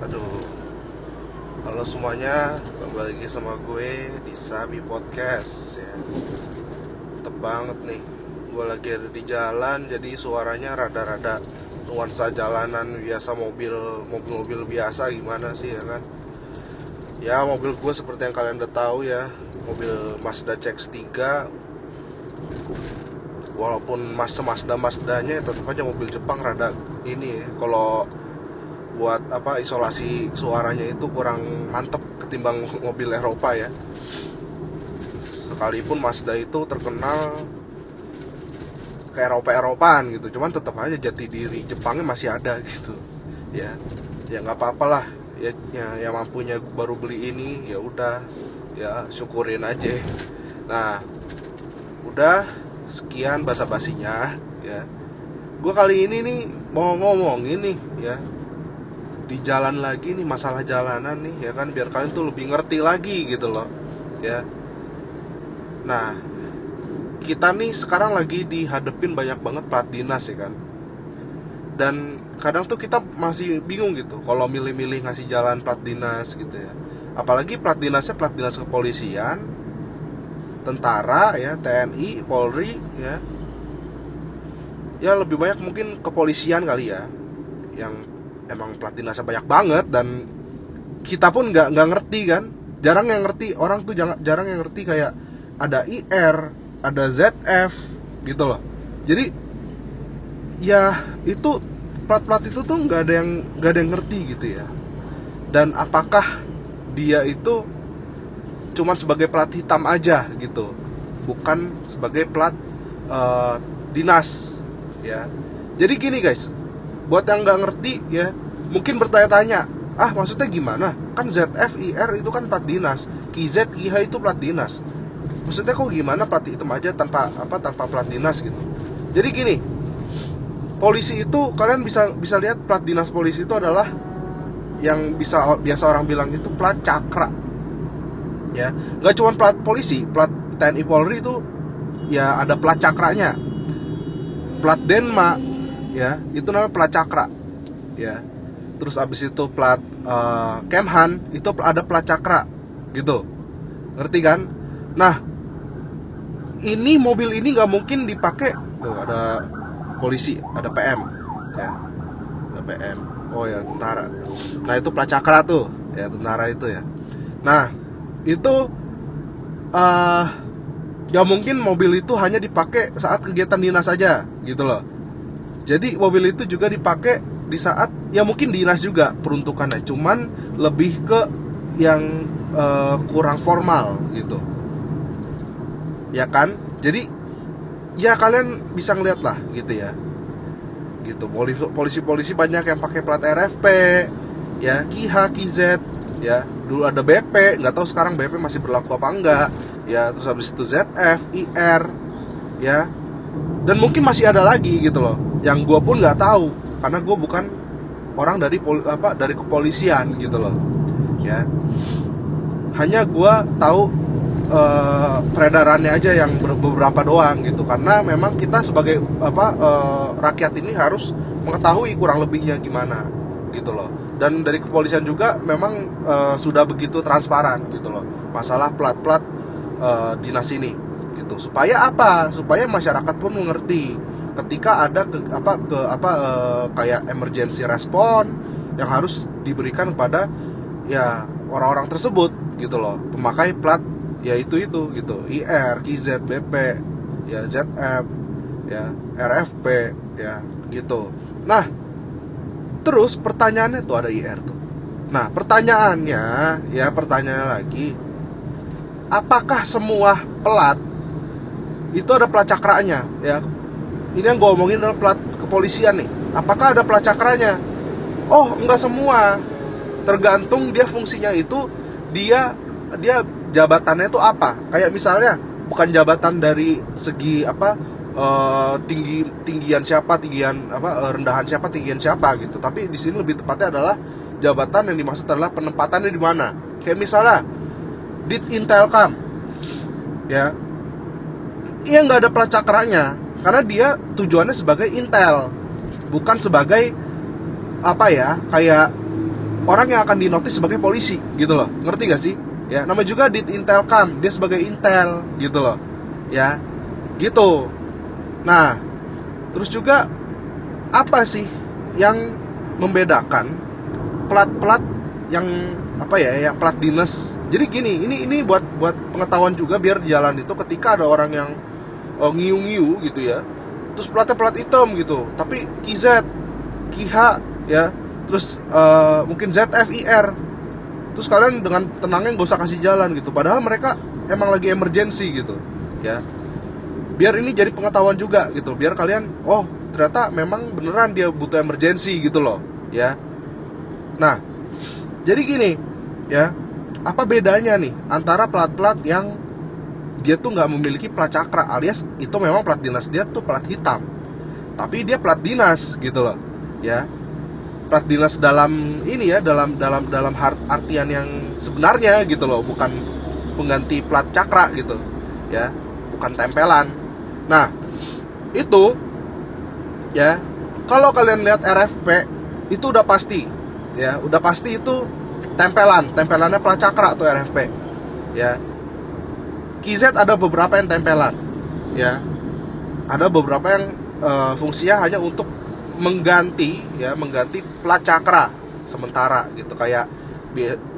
Aduh, halo semuanya, kembali lagi sama gue di Sabi Podcast ya. Mantep banget nih, gue lagi ada di jalan, jadi suaranya rada-rada nuansa jalanan biasa, mobil biasa gimana sih ya kan. Ya mobil gue seperti yang kalian udah tahu ya, mobil Mazda CX-3. Walaupun Mazdanya tetap aja mobil Jepang rada ini ya, kalau buat isolasi suaranya itu kurang mantep ketimbang mobil Eropa ya. Sekalipun Mazda itu terkenal ke Eropa-Eropaan gitu, cuman tetap aja jati diri Jepangnya masih ada gitu ya. Ya nggak apa-apalah ya, yang mampunya baru beli ini ya udah, ya syukurin aja. Nah, udah sekian basa-basinya ya. Gue kali ini nih mau ngomong ini ya, di jalan lagi nih, masalah jalanan nih ya kan, biar kalian tuh lebih ngerti lagi gitu loh ya. Nah, kita nih sekarang lagi dihadapin banyak banget plat dinas ya kan, dan kadang tuh kita masih bingung gitu kalau milih-milih ngasih jalan plat dinas gitu ya. Apalagi plat dinasnya plat dinas kepolisian, tentara ya, TNI, Polri ya. Ya lebih banyak mungkin kepolisian kali ya, yang emang plat dinasnya banyak banget, dan kita pun nggak ngerti kan. Jarang yang ngerti, orang tuh jarang yang ngerti kayak ada IR, ada ZF gitu loh. Jadi ya itu plat-plat itu tuh nggak ada yang ngerti gitu ya. Dan apakah dia itu cuman sebagai plat hitam aja gitu, bukan sebagai plat dinas ya. Jadi gini guys, buat yang nggak ngerti ya, mungkin bertanya-tanya, maksudnya gimana? Kan ZF, IR itu kan plat dinas, KZ, KIH itu plat dinas. Maksudnya kok gimana plat hitam aja tanpa plat dinas gitu? Jadi gini, polisi itu kalian bisa lihat plat dinas polisi itu adalah yang biasa orang bilang itu plat cakra. Ya, nggak cuma plat polisi, plat TNI Polri itu ya ada plat cakranya. Plat Denma ya, itu namanya plat cakra ya. Terus abis itu plat Kemhan itu ada plat cakra gitu, ngerti kan? Nah, ini mobil ini nggak mungkin dipakai. Tuh ada polisi, ada PM ya, ada PM. Oh ya, tentara. Nah itu plat cakra tuh ya, tentara itu ya. Nah itu ya mungkin mobil itu hanya dipakai saat kegiatan dinas saja gitu loh. Jadi mobil itu juga dipakai di saat ya mungkin dinas juga peruntukannya, cuman lebih ke yang kurang formal gitu ya kan. Jadi ya kalian bisa ngeliat lah gitu ya, gitu. Polisi banyak yang pakai plat RFP ya, KIH, KZ ya. Dulu ada BP, nggak tahu sekarang BP masih berlaku apa enggak ya. Terus habis itu ZF, IR ya, dan mungkin masih ada lagi gitu loh, yang gue pun nggak tahu karena gue bukan orang dari kepolisian gitu loh ya. Hanya gue tahu peredarannya aja yang beberapa doang gitu, karena memang kita sebagai rakyat ini harus mengetahui kurang lebihnya gimana gitu loh. Dan dari kepolisian juga memang sudah begitu transparan gitu loh masalah plat-plat dinas ini gitu. Supaya apa? Supaya masyarakat pun mengerti ketika ada kayak emergency respon yang harus diberikan kepada ya orang-orang tersebut gitu loh, pemakai plat ya itu gitu, IR, KZ, BP ya, ZF ya, RFP ya gitu. Nah, terus pertanyaannya tuh ada IR tuh. Nah, pertanyaannya lagi, apakah semua plat itu ada plat cakranya ya? Ini yang gue omongin adalah plat kepolisian nih. Apakah ada plat cakranya? Oh, enggak semua. Tergantung dia fungsinya itu, dia jabatannya itu apa. Kayak misalnya bukan jabatan dari segi tinggian siapa, rendahan siapa, tinggian siapa gitu. Tapi di sini lebih tepatnya adalah jabatan yang dimaksud adalah penempatannya di mana. Kayak misalnya Dit Intelkam ya, iya nggak ada plat cakranya karena dia tujuannya sebagai intel, bukan sebagai apa ya, kayak orang yang akan dinotis sebagai polisi gitu loh, ngerti gak sih? Ya, namanya juga di Intelcam, dia sebagai Intel gitu loh, ya, gitu. Nah, terus juga apa sih yang membedakan plat-plat yang apa ya, yang plat dinas? Jadi gini, ini buat pengetahuan juga biar di jalan itu ketika ada orang yang ngiu-ngiu gitu ya, terus platnya plat hitam gitu, tapi KZ, KH ya, terus mungkin ZFIR, terus kalian dengan tenangnya nggak usah kasih jalan gitu, padahal mereka emang lagi emergency gitu ya. Biar ini jadi pengetahuan juga gitu, biar kalian oh ternyata memang beneran dia butuh emergency gitu loh ya. Nah, jadi gini ya, apa bedanya nih antara plat-plat yang dia tuh nggak memiliki plat cakra, alias itu memang plat dinas dia tuh plat hitam, tapi dia plat dinas gitu loh ya. Plat dinas dalam ini ya, dalam artian yang sebenarnya gitu loh, bukan pengganti plat cakra gitu ya, bukan tempelan. Nah, itu ya, kalau kalian lihat RFP itu udah pasti ya, udah pasti itu tempelannya plat cakra tuh RFP ya. KZ ada beberapa yang tempelan ya, ada beberapa yang fungsinya hanya untuk mengganti plat cakra sementara gitu. Kayak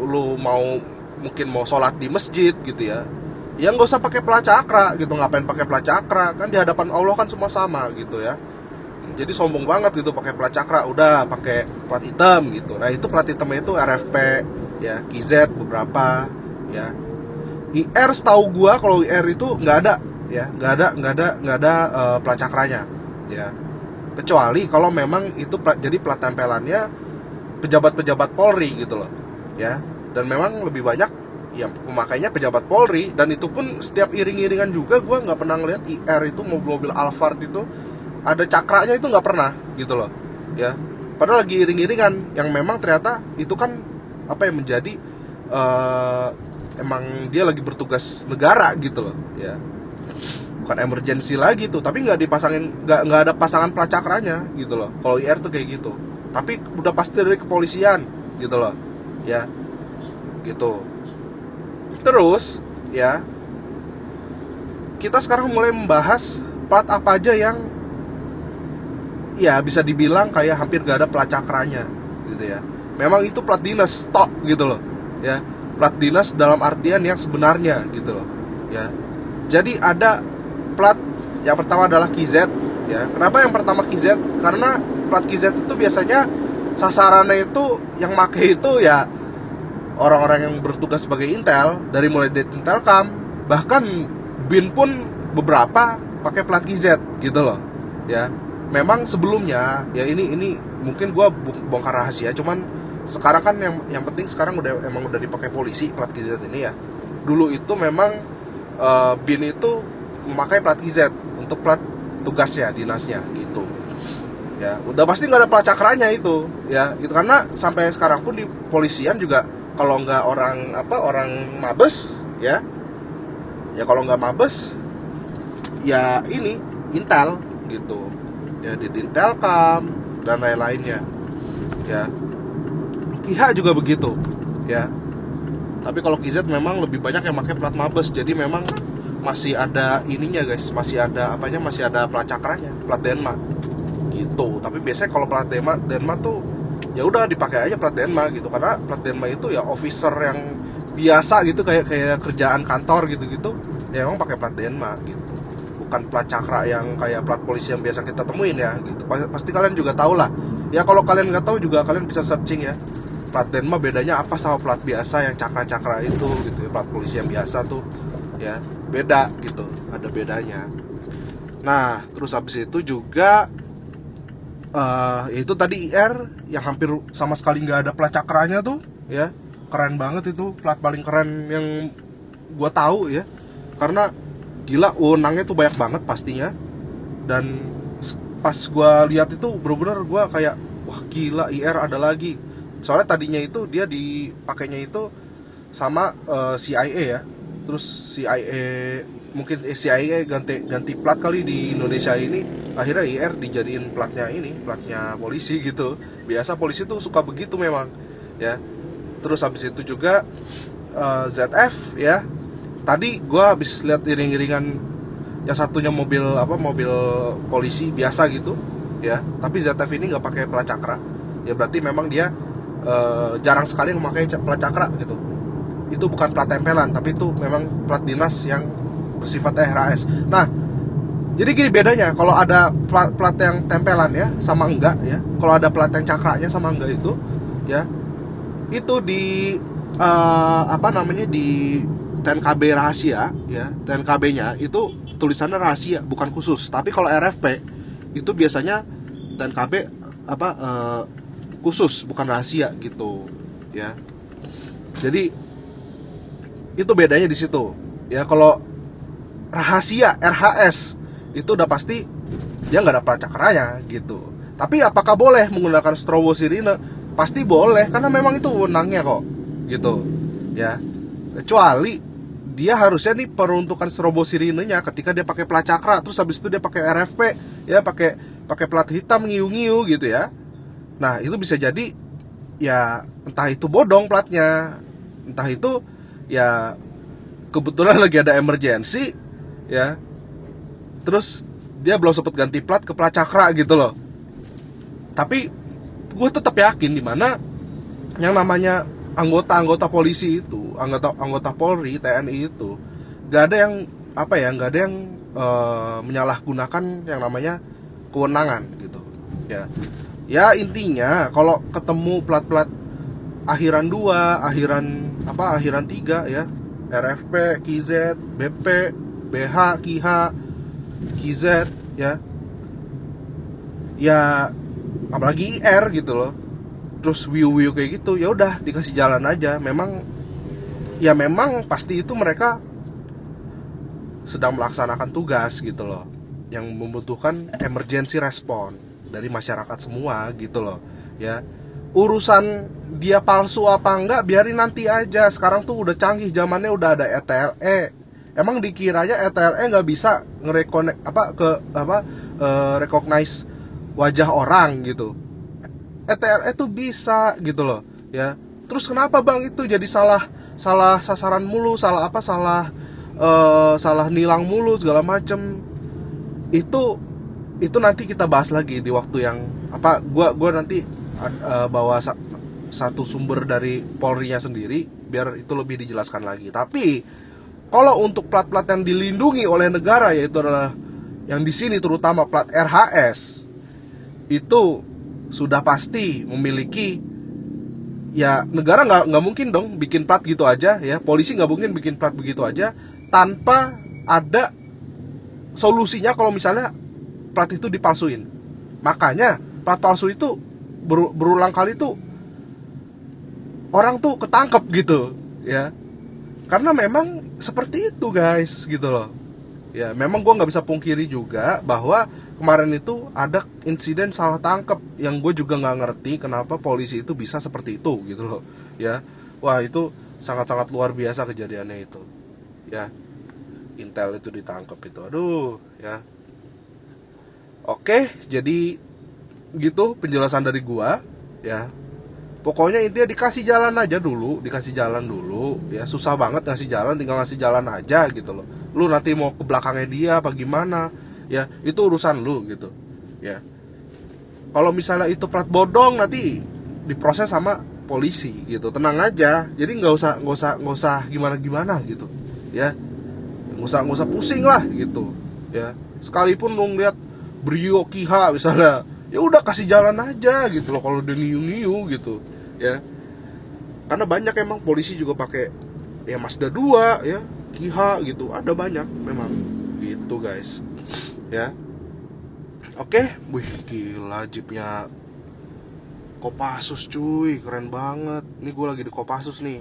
lu mungkin mau sholat di masjid gitu ya, ya nggak usah pakai plat cakra gitu. Ngapain pakai plat cakra, kan di hadapan Allah kan semua sama gitu ya. Jadi sombong banget gitu pakai plat cakra, udah pakai plat hitam gitu. Nah, itu plat hitamnya itu RFP ya, KZ beberapa ya. IR setahu gua kalau IR itu nggak ada ya, nggak ada plat cakranya ya, kecuali kalau memang itu jadi plat tempelannya pejabat-pejabat Polri gitu loh ya. Dan memang lebih banyak yang pemakainya pejabat Polri, dan itu pun setiap iring-iringan juga gua nggak pernah ngeliat IR itu mobil Alphard itu ada cakranya, itu nggak pernah gitu loh ya. Padahal lagi iring-iringan, yang memang ternyata itu kan apa yang menjadi emang dia lagi bertugas negara gitu loh ya, bukan emergency lagi tuh. Tapi nggak dipasangin, nggak ada pasangan plat cakranya gitu loh kalau IR tuh kayak gitu. Tapi udah pasti dari kepolisian gitu loh ya, gitu. Terus ya, kita sekarang mulai membahas plat apa aja yang ya bisa dibilang kayak hampir gak ada plat cakranya gitu ya. Memang itu plat dinas tok gitu loh ya, plat dinas dalam artian yang sebenarnya gitu loh ya. Jadi ada plat yang pertama adalah KZ ya. Kenapa yang pertama KZ? Karena plat KZ itu biasanya sasarannya itu yang make itu ya orang-orang yang bertugas sebagai Intel, dari mulai dari Intelcam, bahkan BIN pun beberapa pakai plat KZ gitu loh ya. Memang sebelumnya ya, ini mungkin gue bongkar rahasia, cuman sekarang kan yang penting sekarang udah dipakai polisi plat KZ ini ya. Dulu itu memang BIN itu memakai plat KZ untuk plat tugasnya, dinasnya gitu ya. Udah pasti nggak ada plat cakranya itu ya gitu, karena sampai sekarang pun di polisian juga kalau nggak orang mabes ya kalau nggak mabes ya ini Intel gitu ya, di Intelcam dan lain-lainnya ya. KIH juga begitu ya. Tapi kalau KZ memang lebih banyak yang pakai plat mabes, jadi memang masih ada ininya guys, masih ada plat cakranya, plat Denma gitu. Tapi biasanya kalau plat Denma tuh ya udah dipakai aja plat Denma gitu, karena plat Denma itu ya officer yang biasa gitu, kayak kerjaan kantor gitu-gitu ya, emang pakai plat Denma gitu, bukan plat cakra yang kayak plat polisi yang biasa kita temuin ya gitu. Pasti kalian juga tahu lah ya. Kalau kalian nggak tahu juga kalian bisa searching ya, plat Denma bedanya apa sama plat biasa yang cakra-cakra itu gitu ya. Plat polisi yang biasa tuh ya beda gitu, ada bedanya. Nah, terus habis itu juga itu tadi IR yang hampir sama sekali nggak ada plat cakranya tuh ya. Keren banget itu, plat paling keren yang gua tahu ya, karena gila wewenangnya tuh banyak banget pastinya. Dan pas gue lihat itu bener-bener gue kayak wah gila, IR ada lagi. Soalnya tadinya itu dia dipakainya itu sama CIA ya, terus CIA, mungkin CIA ganti plat kali di Indonesia ini, akhirnya IR dijadiin platnya polisi gitu. Biasa polisi tuh suka begitu memang ya. Terus habis itu juga ZF ya, tadi gue habis lihat iring-iringan yang satunya mobil polisi biasa gitu ya, tapi ZF ini nggak pakai plat cakra ya, berarti memang dia jarang sekali memakai plat cakra gitu. Itu bukan plat tempelan, tapi itu memang plat dinas yang bersifat RHS. Nah, jadi gini bedanya kalau ada plat yang tempelan ya sama enggak ya, kalau ada plat yang cakranya sama enggak itu ya, itu di di TNKB rahasia ya, TNKB-nya itu tulisannya rahasia bukan khusus. Tapi kalau RFP itu biasanya TNKB khusus bukan rahasia gitu ya. Jadi itu bedanya di situ ya. Kalau rahasia RHS itu udah pasti dia nggak ada plat cakranya gitu. Tapi apakah boleh menggunakan strobo sirine? Pasti boleh, karena memang itu wewenangnya kok gitu ya. Kecuali dia harusnya nih peruntukan strobo sirinenya ketika dia pakai plat cakra, terus habis itu dia pakai RFP ya, pakai plat hitam ngiu-ngiu gitu ya. Nah, itu bisa jadi ya entah itu bodong platnya, entah itu ya kebetulan lagi ada emergency ya, terus dia belum sempat ganti plat ke plat cakra gitu loh. Tapi gue tetap yakin dimana yang namanya anggota polisi itu, anggota Polri, TNI itu nggak ada yang nggak ada yang menyalahgunakan yang namanya kewenangan gitu ya. Ya intinya kalau ketemu plat-plat akhiran 2, akhiran 3 ya, RFP, KZ, BP, BH, KH, KZ ya, apalagi IR gitu loh, terus wiu kayak gitu, ya udah dikasih jalan aja. Memang pasti itu mereka sedang melaksanakan tugas gitu loh, yang membutuhkan emergency response dari masyarakat semua gitu loh ya. Urusan dia palsu apa enggak biarin nanti aja. Sekarang tuh udah canggih zamannya, udah ada ETLE. Emang dikiranya ETLE nggak bisa recognize wajah orang gitu? ETLE tuh bisa gitu loh ya. Terus kenapa bang itu jadi salah sasaran mulu, salah nilang mulu segala macem? Itu nanti kita bahas lagi di waktu yang gua nanti bawa satu sumber dari Polri-nya sendiri biar itu lebih dijelaskan lagi. Tapi kalau untuk plat-plat yang dilindungi oleh negara, yaitu adalah yang di sini terutama plat RHS, itu sudah pasti memiliki ya, negara nggak mungkin dong bikin plat gitu aja ya, polisi nggak mungkin bikin plat begitu aja tanpa ada solusinya kalau misalnya plat itu dipalsuin. Makanya plat palsu itu berulang kali tuh orang tuh ketangkep gitu ya, karena memang seperti itu guys gitu loh ya. Memang gue nggak bisa pungkiri juga bahwa kemarin itu ada insiden salah tangkap yang gue juga nggak ngerti kenapa polisi itu bisa seperti itu gitu loh ya. Wah, itu sangat-sangat luar biasa kejadiannya itu ya. Intel itu ditangkap itu, aduh ya. Oke, jadi gitu penjelasan dari gua ya. Pokoknya intinya dikasih jalan dulu ya. Susah banget ngasih jalan, tinggal ngasih jalan aja gitu loh. Lu nanti mau ke belakangnya dia apa gimana ya, itu urusan lu gitu ya. Kalau misalnya itu plat bodong, nanti diproses sama polisi gitu, tenang aja. Jadi nggak usah gimana gitu ya, nggak usah pusing lah gitu ya. Sekalipun lu ngeliat Brio Kiha misalnya, ya udah kasih jalan aja gitu loh kalau udah ngiu gitu ya. Karena banyak emang polisi juga pakai ya Mazda 2 ya, Kiha gitu, ada banyak memang gitu guys ya. Oke, wih gila jeepnya Kopassus cuy, keren banget. Ini gue lagi di Kopassus nih,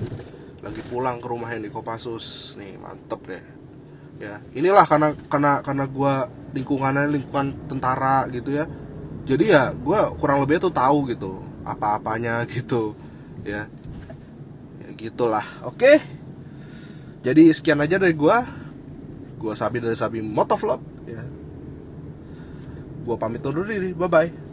lagi pulang ke rumah yang di Kopassus nih, mantep deh ya. Inilah karena gue lingkungan tentara gitu ya, jadi ya gue kurang lebih tuh tahu gitu apa-apanya gitu ya, ya gitulah. Oke, Jadi sekian aja dari gua Sabi dari Sabi Motovlog ya. Gua pamit undur diri, bye bye.